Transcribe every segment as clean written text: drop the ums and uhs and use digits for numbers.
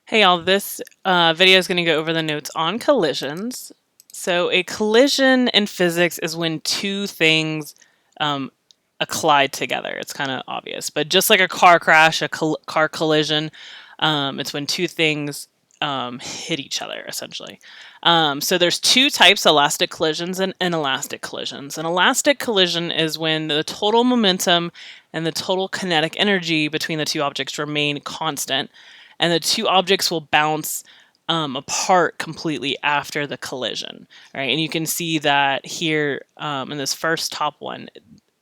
Hey y'all, this video is going to go over the notes on collisions. So a collision in physics is when two things um, collide together. It's kind of obvious, but just like a car crash, a car collision, it's when two things hit each other, essentially. So there's two types, elastic collisions and inelastic collisions. An elastic collision is when the total momentum and the total kinetic energy between the two objects remain constant, and the two objects will bounce apart completely after the collision, right? And you can see that here in this first top one.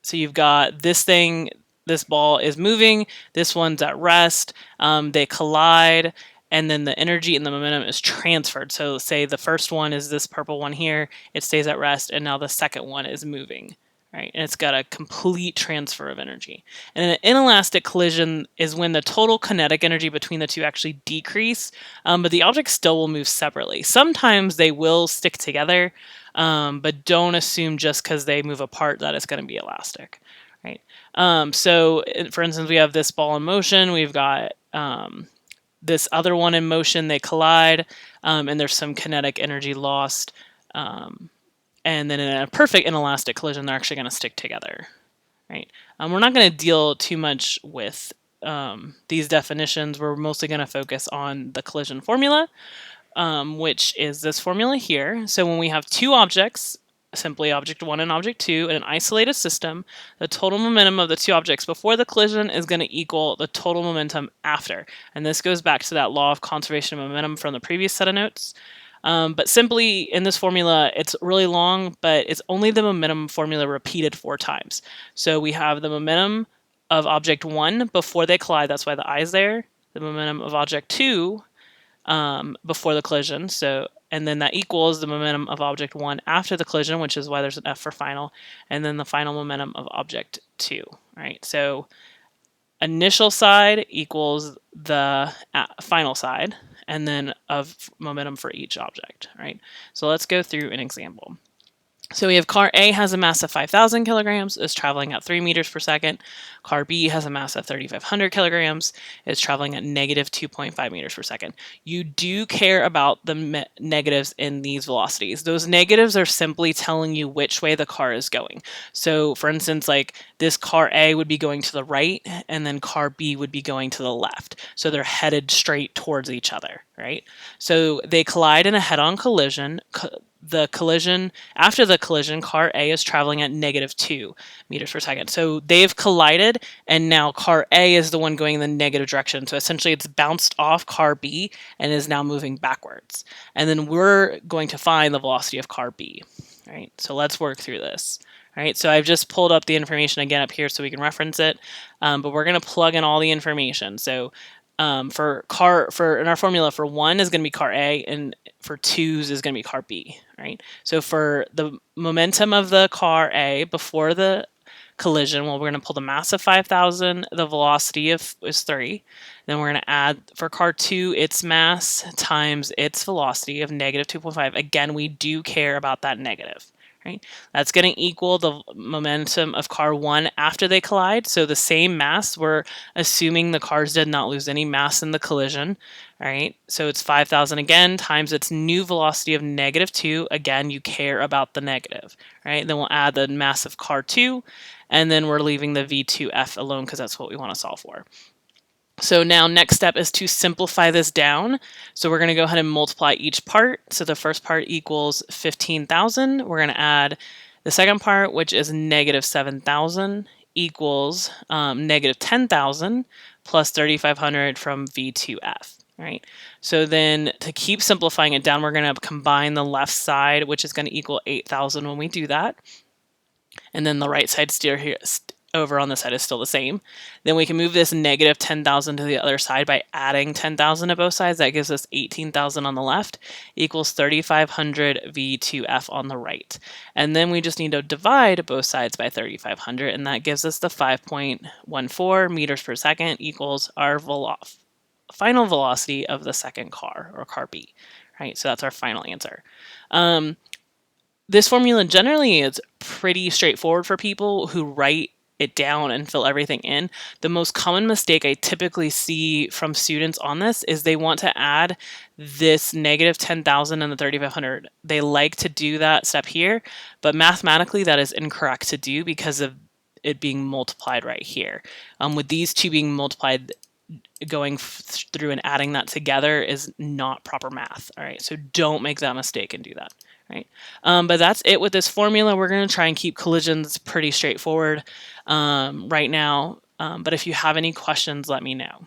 So you've got this thing, this ball is moving, this one's at rest, they collide, and then the energy and the momentum is transferred. So say the first one is this purple one here, it stays at rest, and now the second one is moving. Right, and it's got a complete transfer of energy. And an inelastic collision is when the total kinetic energy between the two actually decrease, but the objects still will move separately. Sometimes they will stick together, but don't assume just because they move apart that it's going to be elastic. Right. So, for instance, we have this ball in motion. We've got this other one in motion. They collide, and there's some kinetic energy lost. And then in a perfect inelastic collision, they're actually going to stick together, right? We're not going to deal too much with these definitions. We're mostly going to focus on the collision formula, which is this formula here. So when we have two objects, simply object 1 and object 2, in an isolated system, the total momentum of the two objects before the collision is going to equal the total momentum after. And this goes back to that law of conservation of momentum from the previous set of notes. But simply in this formula, it's really long, but it's only the momentum formula repeated 4 times. So we have the momentum of object 1 before they collide, that's why the I is there. The momentum of object 2 before the collision, and then that equals the momentum of object 1 after the collision, which is why there's an F for final, and then the final momentum of object 2, right? So initial side equals the final side, and then of momentum for each object, right? So let's go through an example. So we have car A has a mass of 5,000 kilograms, is traveling at 3 meters per second. Car B has a mass of 3,500 kilograms, is traveling at negative 2.5 meters per second. You do care about the negatives in these velocities. Those negatives are simply telling you which way the car is going. So for instance, like this car A would be going to the right, and then car B would be going to the left. So they're headed straight towards each other, right? So they collide in a head-on collision. After the collision, car A is traveling at negative 2 meters per second. So they've collided, and now car A is the one going in the negative direction. So essentially it's bounced off car B and is now moving backwards. And then we're going to find the velocity of car B, right? So let's work through this. All right, so I've just pulled up the information again up here so we can reference it, but we're going to plug in all the information. So in our formula for 1 is going to be car A, and for 2's is going to be car B, right? So for the momentum of the car A before the collision, well, we're going to pull the mass of 5,000, the velocity is 3. Then we're going to add for car 2 its mass times its velocity of negative 2.5. Again, we do care about that negative. Right? That's going to equal the momentum of car 1 after they collide. So the same mass, we're assuming the cars did not lose any mass in the collision. Right? So it's 5,000 again times its new velocity of negative 2. Again, you care about the negative. Right? Then we'll add the mass of car 2, and then we're leaving the V2F alone because that's what we want to solve for. So now next step is to simplify this down. So we're going to go ahead and multiply each part. So the first part equals 15,000. We're going to add the second part, which is negative 7,000, equals negative 10,000 plus 3,500 from V2F. Right. So then to keep simplifying it down, we're going to combine the left side, which is going to equal 8,000 when we do that. And then the right side over on this side is still the same. Then we can move this negative 10,000 to the other side by adding 10,000 to both sides. That gives us 18,000 on the left, equals 3,500 V2F on the right. And then we just need to divide both sides by 3,500, and that gives us the 5.14 meters per second, equals our final velocity of the second car, or car B. Right, so that's our final answer. This formula generally is pretty straightforward for people who write it down and fill everything in. The most common mistake I typically see from students on this is they want to add this negative 10,000 and the 3,500. They like to do that step here, but mathematically that is incorrect to do because of it being multiplied right here. With these two being multiplied, going through and adding that together is not proper math. All right, so don't make that mistake and do that. Right, but that's it with this formula. We're going to try and keep collisions pretty straightforward right now. But if you have any questions, let me know.